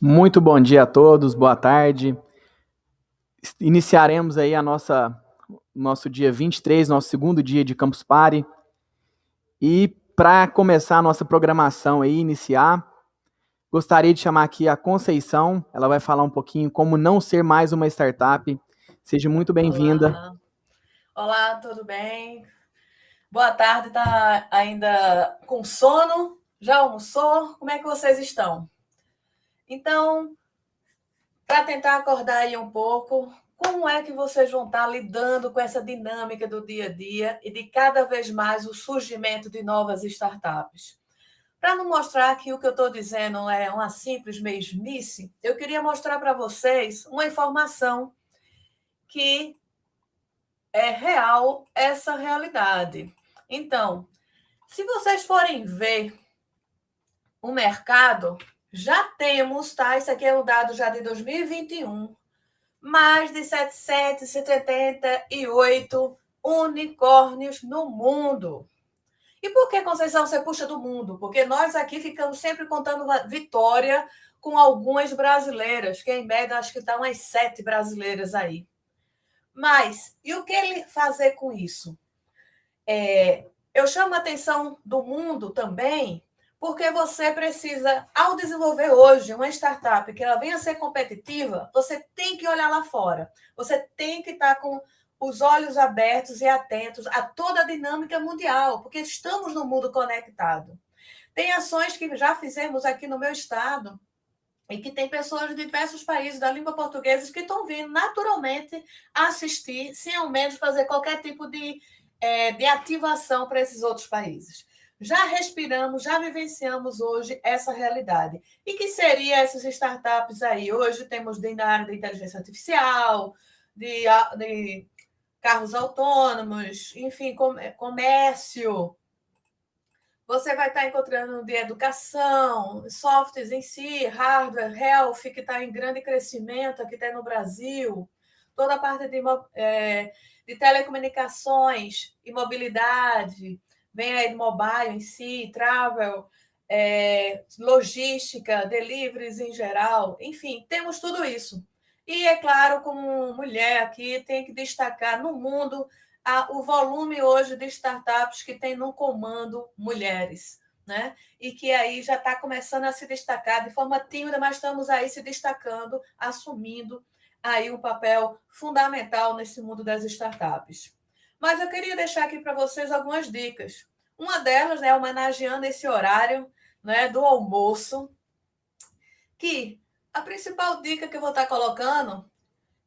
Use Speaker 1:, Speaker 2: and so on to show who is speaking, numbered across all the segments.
Speaker 1: Muito bom dia a todos, boa tarde. Iniciaremos aí nosso dia 23, nosso segundo dia de Campus Party. E para começar a nossa programação aí, iniciar, gostaria de chamar aqui a Conceição. Ela vai falar um pouquinho como não ser mais uma startup. Seja muito bem-vinda.
Speaker 2: Olá, tudo bem? Boa tarde, tá ainda com sono? Já almoçou? Como é que vocês estão? Então, para tentar acordar aí um pouco, como é que vocês vão estar lidando com essa dinâmica do dia a dia e de cada vez mais o surgimento de novas startups? Para não mostrar que o que eu estou dizendo é uma simples mesmice, eu queria mostrar para vocês uma informação que é real, essa realidade. Então, se vocês forem ver o mercado, já temos, tá? Isso aqui é um dado já de 2021, mais de 778 unicórnios no mundo. E por que, Conceição, você puxa do mundo? Porque nós aqui ficamos sempre contando vitória com algumas brasileiras, que em média acho que estão umas 7 brasileiras aí. Mas, e o que ele fazer com isso? Eu chamo a atenção do mundo também, porque você precisa, ao desenvolver hoje uma startup que ela venha a ser competitiva, você tem que olhar lá fora. Você tem que estar com os olhos abertos e atentos a toda a dinâmica mundial, porque estamos no mundo conectado. Tem ações que já fizemos aqui no meu estado e que tem pessoas de diversos países da língua portuguesa que estão vindo naturalmente assistir, sem ao menos fazer qualquer tipo de ativação para esses outros países. Já respiramos, já vivenciamos hoje essa realidade. E que seriam essas startups aí? Hoje temos na área de inteligência artificial, de carros autônomos, enfim, comércio. Você vai estar encontrando de educação, softwares em si, hardware, health, que está em grande crescimento aqui até no Brasil, toda a parte de telecomunicações e mobilidade, vem aí mobile em si, travel, logística, deliveries em geral, enfim, temos tudo isso. E, é claro, como mulher aqui, tem que destacar no mundo o volume hoje de startups que tem no comando mulheres, né? E que aí já está começando a se destacar de forma tímida, mas estamos aí se destacando, assumindo aí um papel fundamental nesse mundo das startups. Mas eu queria deixar aqui para vocês algumas dicas. Uma delas, né, homenageando esse horário, né, do almoço, que a principal dica que eu vou estar colocando,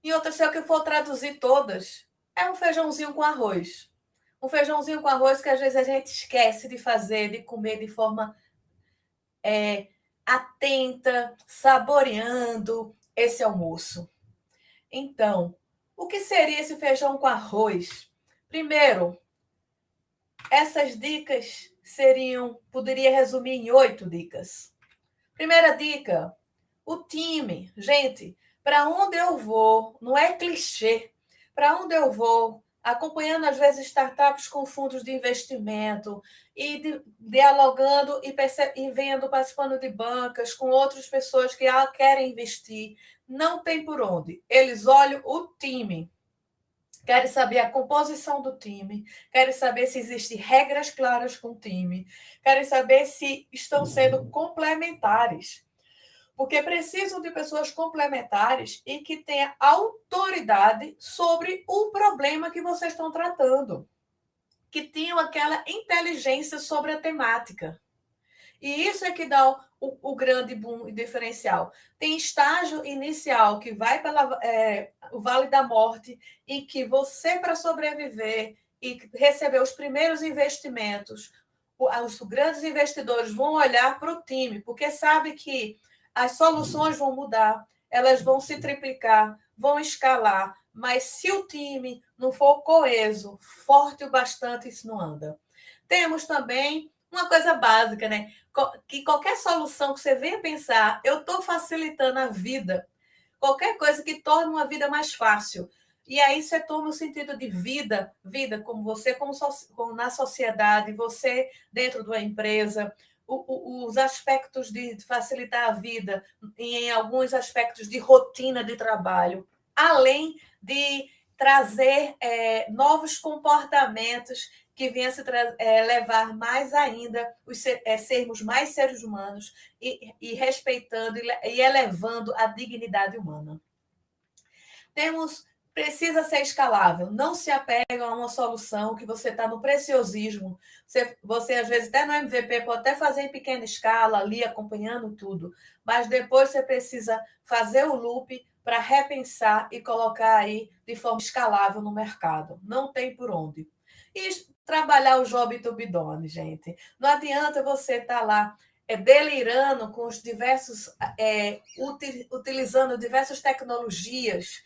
Speaker 2: e outra, se eu for traduzir todas, é um feijãozinho com arroz. Um feijãozinho com arroz que às vezes a gente esquece de fazer, de comer de forma atenta, saboreando esse almoço. Então, o que seria esse feijão com arroz? Primeiro, essas dicas poderia resumir em 8 dicas. Primeira dica, o time. Gente, para onde eu vou, não é clichê, para onde eu vou, acompanhando às vezes startups com fundos de investimento e dialogando e vendo, participando de bancas com outras pessoas que querem investir, não tem por onde. Eles olham o time, querem saber a composição do time, querem saber se existem regras claras com o time, querem saber se estão sendo complementares. Porque precisam de pessoas complementares e que tenham autoridade sobre o problema que vocês estão tratando. Que tenham aquela inteligência sobre a temática. E isso é que dá o grande boom e diferencial. Tem estágio inicial que vai pela o Vale da Morte e que você, para sobreviver e receber os primeiros investimentos, os grandes investidores vão olhar para o time, porque sabe que as soluções vão mudar, elas vão se triplicar, vão escalar, mas se o time não for coeso, forte o bastante, isso não anda. Temos também uma coisa básica, né? Que qualquer solução que você venha pensar, eu estou facilitando a vida, qualquer coisa que torne uma vida mais fácil. E aí você toma o sentido de vida, vida como você, como na sociedade, você dentro de uma empresa, os aspectos de facilitar a vida em alguns aspectos de rotina de trabalho, além de trazer novos comportamentos que venha se levar mais ainda sermos mais seres humanos e respeitando e elevando a dignidade humana. Precisa ser escalável, não se apega a uma solução que você está no preciosismo. Você, às vezes, até no MVP, pode até fazer em pequena escala, ali, acompanhando tudo, mas depois você precisa fazer o loop para repensar e colocar aí de forma escalável no mercado. Não tem por onde. E trabalhar o job to be done, gente. Não adianta você estar lá delirando com os diversos, utilizando diversas tecnologias,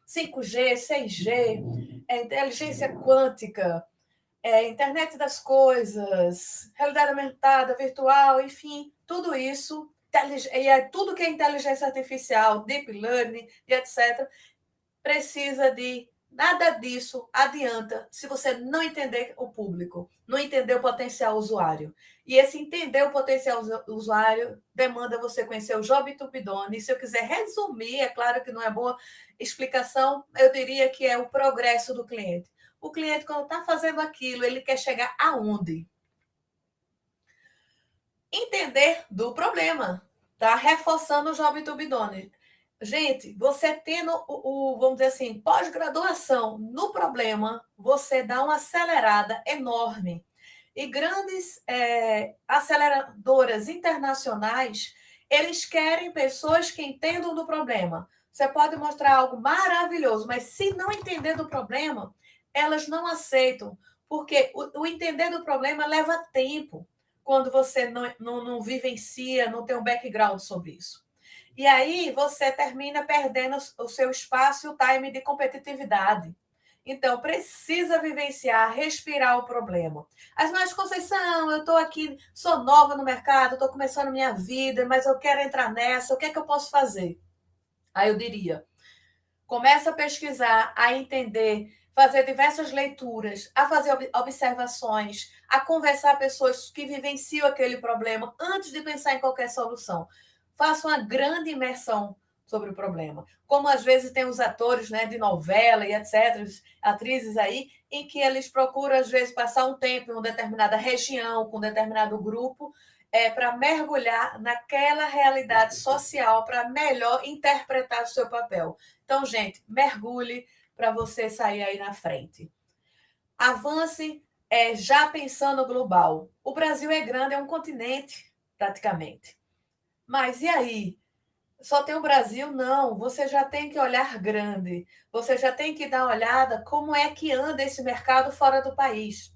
Speaker 2: 5G, 6G, inteligência quântica, internet das coisas, realidade aumentada, virtual, enfim, tudo isso, e tudo que é inteligência artificial, deep learning e etc., precisa de nada disso adianta se você não entender o público, não entender o potencial usuário. E esse entender o potencial usuário demanda você conhecer o Job to be done. E se eu quiser resumir, é claro que não é boa explicação, eu diria que é o progresso do cliente. O cliente, quando está fazendo aquilo, ele quer chegar aonde? Entender do problema, tá? Reforçando o Job to be done. Gente, você tendo vamos dizer assim, pós-graduação no problema, você dá uma acelerada enorme. E grandes aceleradoras internacionais, eles querem pessoas que entendam do problema. Você pode mostrar algo maravilhoso, mas se não entender do problema, elas não aceitam, porque o entender do problema leva tempo, quando você não vivencia, não tem um background sobre isso. E aí você termina perdendo o seu espaço e o time de competitividade. Então, precisa vivenciar, respirar o problema. Mas, Conceição, eu estou aqui, sou nova no mercado, estou começando minha vida, mas eu quero entrar nessa, o que é que eu posso fazer? Aí eu diria, começa a pesquisar, a entender, fazer diversas leituras, a fazer observações, a conversar com pessoas que vivenciam aquele problema antes de pensar em qualquer solução. Faça uma grande imersão sobre o problema. Como às vezes tem os atores, né, de novela e etc., atrizes aí, em que eles procuram, às vezes, passar um tempo em uma determinada região, com um determinado grupo, para mergulhar naquela realidade social, para melhor interpretar o seu papel. Então, gente, mergulhe para você sair aí na frente. Avance já pensando global. O Brasil é grande, é um continente, praticamente. Mas e aí? Só tem o Brasil? Não, você já tem que olhar grande. Você já tem que dar uma olhada como é que anda esse mercado fora do país.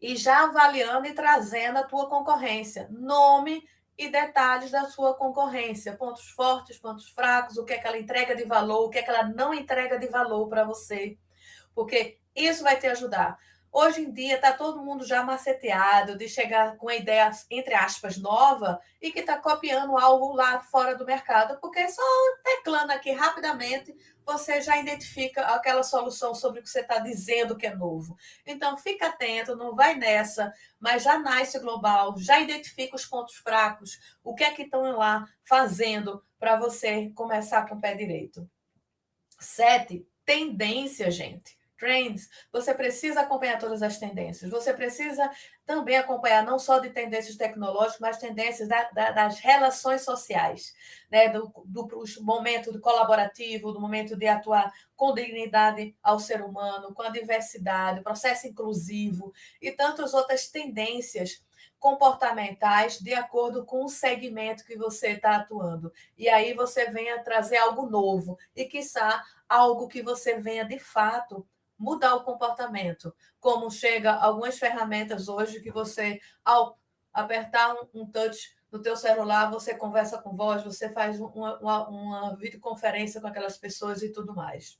Speaker 2: E já avaliando e trazendo a tua concorrência. Nome e detalhes da sua concorrência. Pontos fortes, pontos fracos, o que é que ela entrega de valor, o que é que ela não entrega de valor para você. Porque isso vai te ajudar. Hoje em dia está todo mundo já maceteado de chegar com a ideia, entre aspas, nova e que está copiando algo lá fora do mercado, porque só teclando aqui rapidamente você já identifica aquela solução sobre o que você está dizendo que é novo. Então, fica atento, não vai nessa, mas já nasce global, já identifica os pontos fracos, o que é que estão lá fazendo para você começar com o pé direito. 7, tendência, gente. Trends, você precisa acompanhar todas as tendências. Você precisa também acompanhar não só de tendências tecnológicas, mas tendências das relações sociais, né? do momento colaborativo, do momento de atuar com dignidade ao ser humano, com a diversidade, processo inclusivo e tantas outras tendências comportamentais de acordo com o segmento que você está atuando. E aí você venha trazer algo novo e, quiçá, algo que você venha, de fato, mudar o comportamento. Como chega algumas ferramentas hoje que você, ao apertar um touch no teu celular, você conversa com voz, você faz uma videoconferência com aquelas pessoas e tudo mais.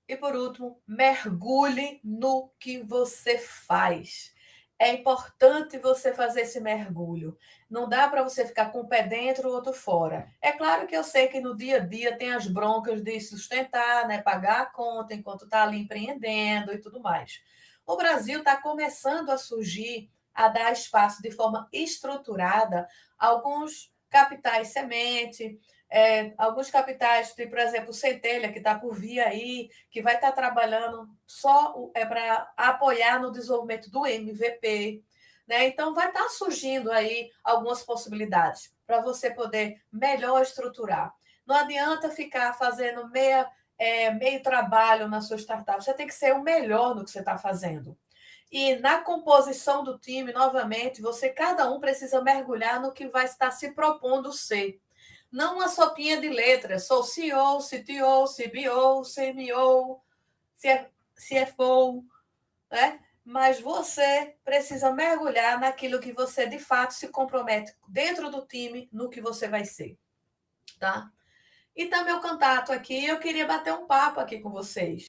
Speaker 2: E, por último, mergulhe no que você faz. é importante você fazer esse mergulho. Não dá para você ficar com o pé dentro e o outro fora. É claro que eu sei que no dia a dia tem as broncas de sustentar, né, pagar a conta enquanto está ali empreendendo e tudo mais. O Brasil está começando a surgir, a dar espaço de forma estruturada a alguns capitais semente, alguns capitais, por exemplo, o Centelha, que está por vir aí, que vai estar trabalhando só para apoiar no desenvolvimento do MVP. Né? Então, vai estar surgindo aí algumas possibilidades para você poder melhor estruturar. Não adianta ficar fazendo meio trabalho na sua startup. Você tem que ser o melhor no que você está fazendo. E na composição do time, novamente, cada um precisa mergulhar no que vai estar se propondo ser. Não uma sopinha de letras. Sou CEO, CTO, CBO, CMO, CFO, né? Mas você precisa mergulhar naquilo que você de fato se compromete dentro do time, no que você vai ser, tá? E também o contato aqui, eu queria bater um papo aqui com vocês.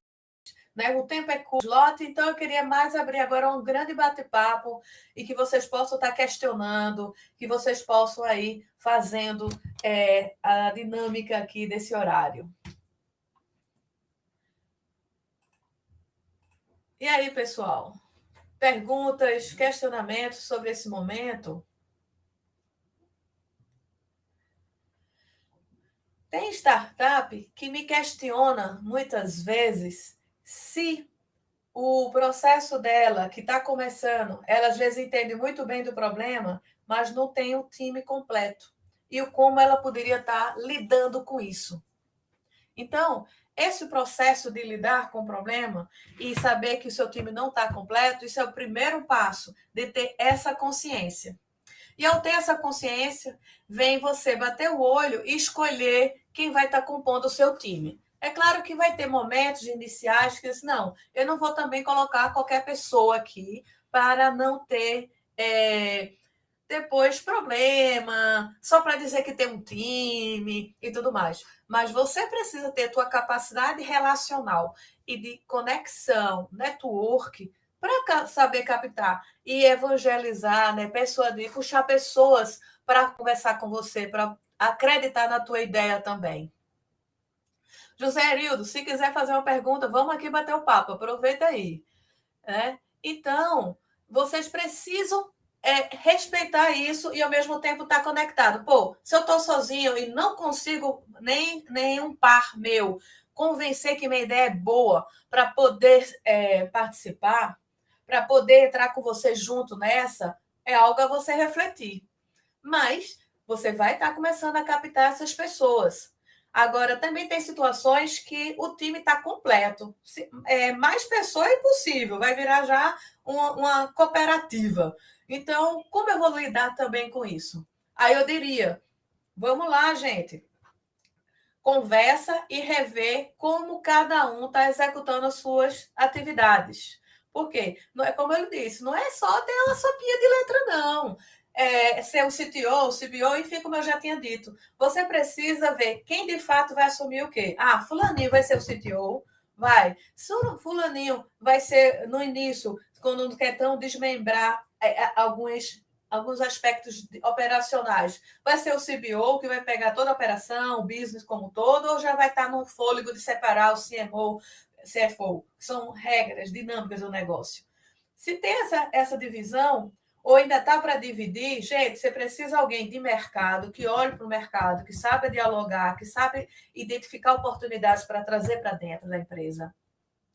Speaker 2: Né? O tempo é curto, então eu queria mais abrir agora um grande bate-papo e que vocês possam estar questionando, que vocês possam aí fazendo a dinâmica aqui desse horário. E aí, pessoal? Perguntas, questionamentos sobre esse momento? Tem startup que me questiona muitas vezes se o processo dela, que está começando, ela às vezes entende muito bem do problema, mas não tem o time completo. E como ela poderia estar lidando com isso. Então, esse processo de lidar com o problema e saber que o seu time não está completo, isso é o primeiro passo de ter essa consciência. E ao ter essa consciência, vem você bater o olho e escolher quem vai estar compondo o seu time. É claro que vai ter momentos iniciais que não, eu não vou também colocar qualquer pessoa aqui para não ter depois problema, só para dizer que tem um time e tudo mais. Mas você precisa ter a tua capacidade relacional e de conexão, network, para saber captar e evangelizar, né, persuadir, puxar pessoas para conversar com você, para acreditar na tua ideia também. José Arildo, se quiser fazer uma pergunta, vamos aqui bater o papo, aproveita aí. Então, vocês precisam respeitar isso e, ao mesmo tempo, estar conectado. Pô, se eu estou sozinho e não consigo nenhum par meu convencer que minha ideia é boa para poder participar, para poder entrar com você junto nessa, é algo a você refletir. Mas você vai estar começando a captar essas pessoas. Agora, também tem situações que o time está completo. Mais pessoa é impossível, vai virar já uma cooperativa. Então, como eu vou lidar também com isso? Aí eu diria, vamos lá, gente. Conversa e rever como cada um está executando as suas atividades. Por quê? Não é como eu disse, não é só ter uma sopinha de letra, não. Ser o CTO, o CBO, enfim, como eu já tinha dito. Você precisa ver quem de fato vai assumir o quê. Ah, fulaninho vai ser o CTO, vai. Fulaninho vai ser, no início, quando não quer tão desmembrar alguns aspectos operacionais. Vai ser o CBO que vai pegar toda a operação, o business como um todo, ou já vai estar no fôlego de separar o CMO, CFO? São regras dinâmicas do negócio. Se tem essa divisão, ou ainda está para dividir, gente, você precisa de alguém de mercado, que olhe para o mercado, que saiba dialogar, que sabe identificar oportunidades para trazer para dentro da empresa.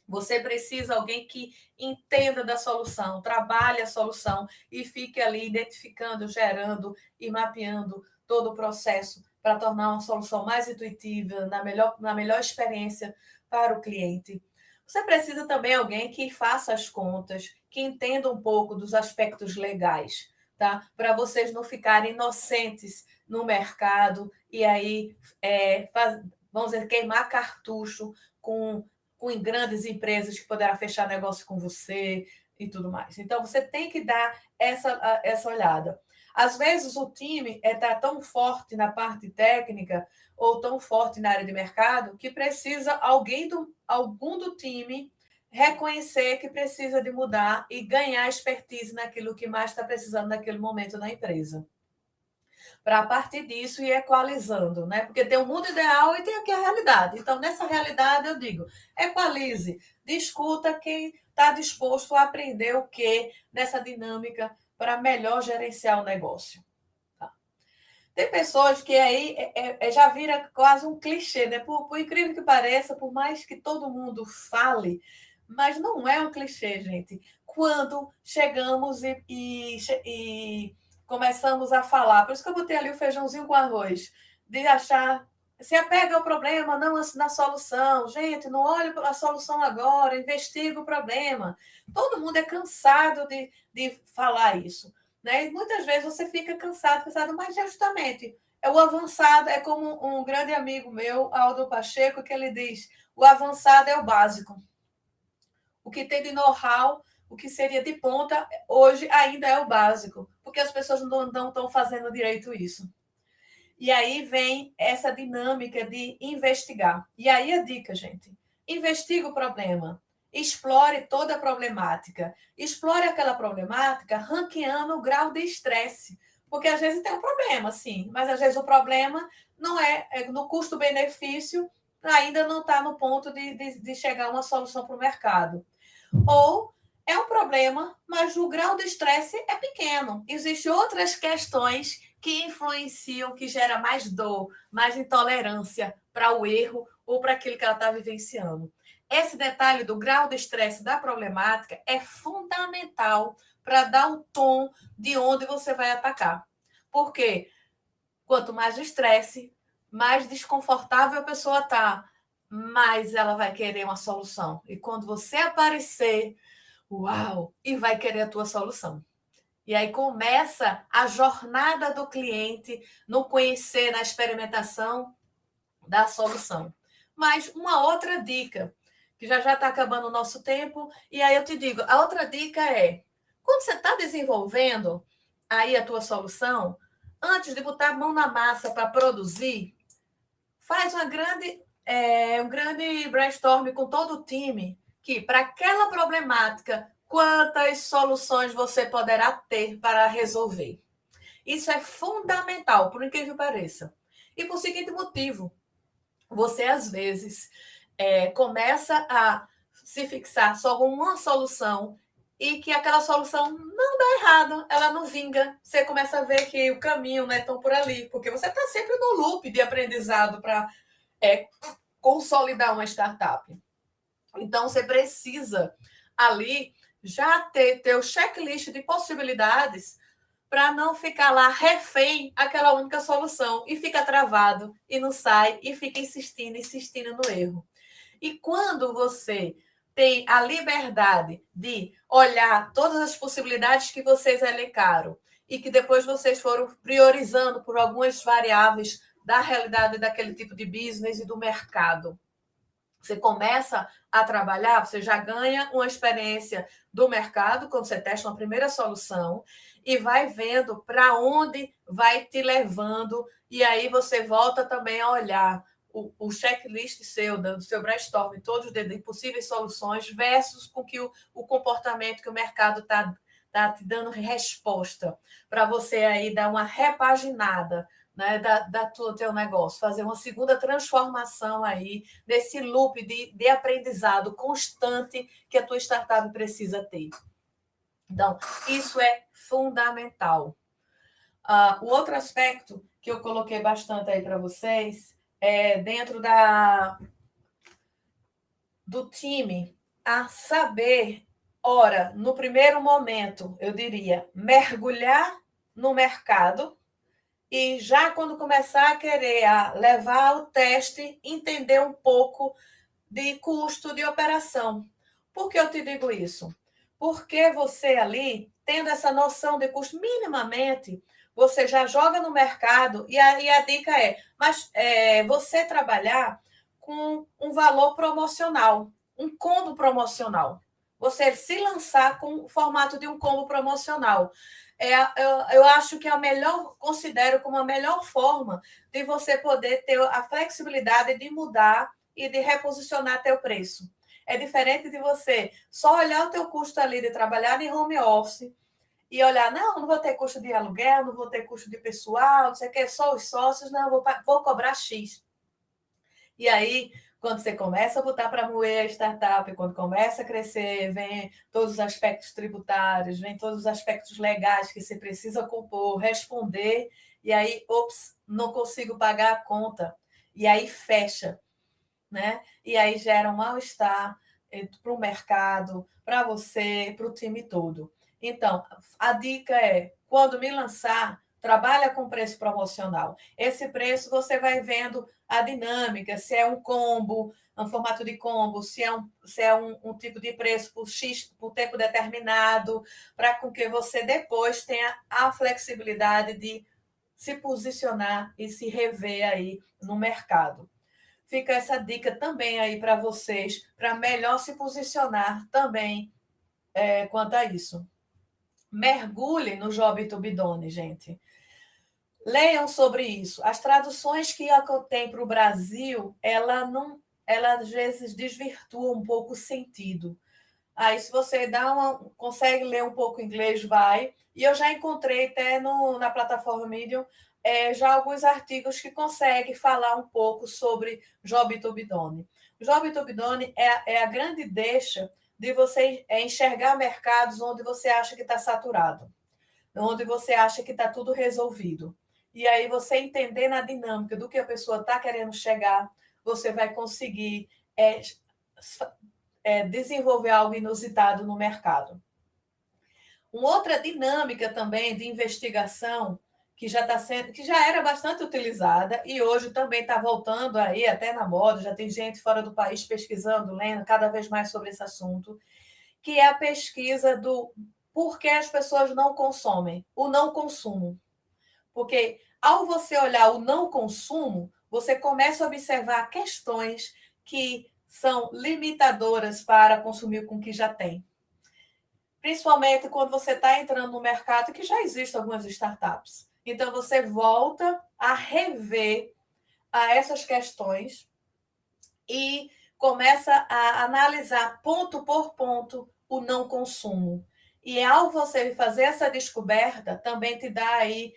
Speaker 2: Você precisa de alguém que entenda da solução, trabalhe a solução e fique ali identificando, gerando e mapeando todo o processo para tornar uma solução mais intuitiva, na melhor experiência para o cliente. Você precisa também de alguém que faça as contas, que entenda um pouco dos aspectos legais, tá? Para vocês não ficarem inocentes no mercado e aí, vamos dizer, queimar cartucho com grandes empresas que poderá fechar negócio com você e tudo mais. Então, você tem que dar essa olhada. Às vezes, o time está tão forte na parte técnica ou tão forte na área de mercado que precisa algum do time reconhecer que precisa de mudar e ganhar expertise naquilo que mais está precisando naquele momento na empresa. Para, a partir disso, ir equalizando, né? Porque tem o mundo ideal e tem aqui a realidade. Então, nessa realidade, eu digo, equalize, discuta quem está disposto a aprender o que nessa dinâmica para melhor gerenciar o negócio. Tá? Tem pessoas que aí já vira quase um clichê, né? Por incrível que pareça, por mais que todo mundo fale, mas não é um clichê, gente. Quando chegamos e começamos a falar, por isso que eu botei ali o feijãozinho com arroz, de achar, se apega ao problema, não na solução. Gente, não olhe para a solução agora, investiga o problema. Todo mundo é cansado de falar isso. Né? E muitas vezes você fica cansado, mas justamente é o avançado, é como um grande amigo meu, Aldo Pacheco, que ele diz, o avançado é o básico. O que tem de know-how, o que seria de ponta, hoje ainda é o básico, porque as pessoas não estão fazendo direito isso. E aí vem essa dinâmica de investigar. E aí a dica, gente, investiga o problema, explore toda a problemática, explore aquela problemática ranqueando o grau de estresse, porque às vezes tem um problema, sim, mas às vezes o problema não é no custo-benefício, ainda não está no ponto de chegar a uma solução para o mercado. Ou é um problema, mas o grau de estresse é pequeno. Existem outras questões que influenciam, que gera mais dor, mais intolerância para o erro ou para aquilo que ela está vivenciando. Esse detalhe do grau de estresse da problemática é fundamental para dar o tom de onde você vai atacar. Porque quanto mais o estresse, mais desconfortável a pessoa está, mais ela vai querer uma solução. E quando você aparecer, uau, e vai querer a tua solução. E aí começa a jornada do cliente no conhecer, na experimentação da solução. Mas uma outra dica, que já está acabando o nosso tempo, e aí eu te digo, a outra dica é, quando você está desenvolvendo aí a tua solução, antes de botar a mão na massa para produzir, faz um grande brainstorm com todo o time, que para aquela problemática, quantas soluções você poderá ter para resolver. Isso é fundamental, por incrível que pareça. E por seguinte motivo, você às vezes começa a se fixar só com uma solução e que aquela solução não dá errado, ela não vinga. Você começa a ver que o caminho não é tão por ali, porque você está sempre no loop de aprendizado para consolidar uma startup. Então, você precisa ali já ter teu checklist de possibilidades para não ficar lá refém aquela única solução e fica travado e não sai e fica insistindo no erro. E quando você tem a liberdade de olhar todas as possibilidades que vocês elencaram e que depois vocês foram priorizando por algumas variáveis da realidade daquele tipo de business e do mercado, você começa a trabalhar, você já ganha uma experiência do mercado quando você testa uma primeira solução e vai vendo para onde vai te levando, e aí você volta também a olhar o checklist seu, do seu brainstorm, todos os possíveis soluções, versus com que o comportamento que o mercado está te dando resposta, para você aí dar uma repaginada, né, do teu negócio, fazer uma segunda transformação aí desse loop de aprendizado constante que a tua startup precisa ter. Então, isso é fundamental. O outro aspecto que eu coloquei bastante aí para vocês é dentro do time, a saber, ora, no primeiro momento, eu diria, mergulhar no mercado e já quando começar a querer levar o teste, entender um pouco de custo de operação. Por que eu te digo isso? Porque você ali, tendo essa noção de custo minimamente, você já joga no mercado e a dica você trabalhar com um valor promocional, um combo promocional. Você se lançar com o formato de um combo promocional. Eu acho que considero como a melhor forma de você poder ter a flexibilidade de mudar e de reposicionar teu preço. É diferente de você só olhar o teu custo ali de trabalhar em home office e olhar, não vou ter custo de aluguel, não vou ter custo de pessoal, não sei o que, só os sócios, não, vou cobrar X. E aí, quando você começa a botar para moer a startup, quando começa a crescer, vem todos os aspectos tributários, vem todos os aspectos legais que você precisa compor, responder, e aí, ops, não consigo pagar a conta. E aí fecha, né? E aí gera um mal-estar para o mercado, para você, para o time todo. Então, a dica é, quando me lançar, trabalha com preço promocional. Esse preço você vai vendo a dinâmica, se é um combo, um formato de combo, se é um tipo de preço por X, por tempo determinado, para com que você depois tenha a flexibilidade de se posicionar e se rever aí no mercado. Fica essa dica também aí para vocês, para melhor se posicionar também quanto a isso. Mergulhe no Job to be done, gente. Leiam sobre isso. As traduções que tem para o Brasil, ela às vezes desvirtua um pouco o sentido. Aí, se você consegue ler um pouco inglês, vai. E eu já encontrei até na plataforma Medium já alguns artigos que conseguem falar um pouco sobre Job to be done. Job to be done é a grande deixa de você enxergar mercados onde você acha que está saturado, onde você acha que está tudo resolvido. E aí, você entender na dinâmica do que a pessoa está querendo chegar, você vai conseguir desenvolver algo inusitado no mercado. Uma outra dinâmica também de investigação que já era bastante utilizada e hoje também está voltando aí até na moda, já tem gente fora do país pesquisando, lendo cada vez mais sobre esse assunto, que é a pesquisa do por que as pessoas não consomem, o não consumo. Porque ao você olhar o não consumo, você começa a observar questões que são limitadoras para consumir com o que já tem. Principalmente quando você está entrando no mercado, que já existem algumas startups. Então, você volta a rever essas questões e começa a analisar ponto por ponto o não consumo. E ao você fazer essa descoberta, também te dá aí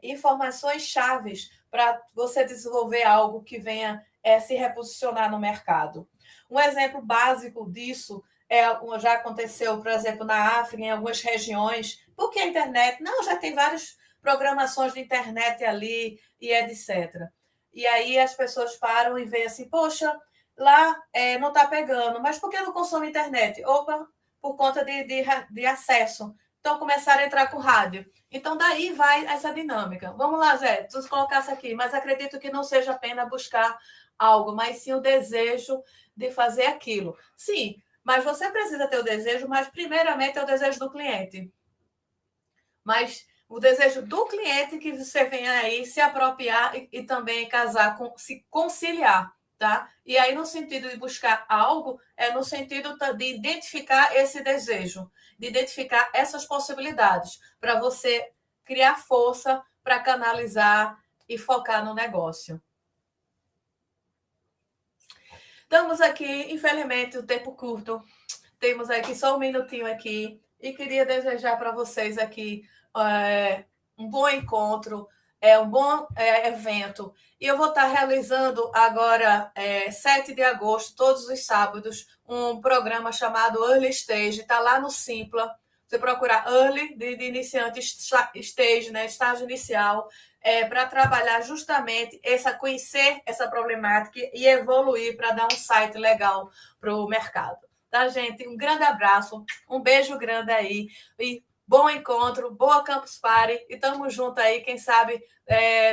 Speaker 2: informações chaves para você desenvolver algo que venha se reposicionar no mercado. Um exemplo básico disso já aconteceu, por exemplo, na África, em algumas regiões, porque a internet, já tem várias programações de internet ali e etc. E aí as pessoas param e veem assim, poxa, lá não está pegando, mas por que não consome internet? Opa, por conta de acesso. Então, começaram a entrar com rádio. Então, daí vai essa dinâmica. Vamos lá, Zé, tu colocasse aqui, mas acredito que não seja apenas buscar algo, mas sim o desejo de fazer aquilo. Sim, mas você precisa ter o desejo, mas primeiramente é o desejo do cliente. Mas o desejo do cliente que você venha aí se apropriar e também casar, se conciliar. Tá? E aí, no sentido de buscar algo, é no sentido de identificar esse desejo, de identificar essas possibilidades, para você criar força para canalizar e focar no negócio. Estamos aqui, infelizmente, o tempo curto. Temos aqui só um minutinho aqui. E queria desejar para vocês aqui um bom encontro, um bom evento. E eu vou estar realizando agora, 7 de agosto, todos os sábados, um programa chamado Early Stage. Está lá no Simpla. Você procurar Early, de iniciante, Stage, né, estágio inicial, para trabalhar justamente conhecer essa problemática e evoluir para dar um site legal para o mercado. Tá, gente? Um grande abraço, um beijo grande aí. E bom encontro, boa Campus Party. E tamo junto aí, quem sabe,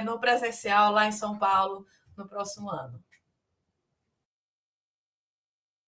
Speaker 2: no presencial lá em São Paulo no próximo ano.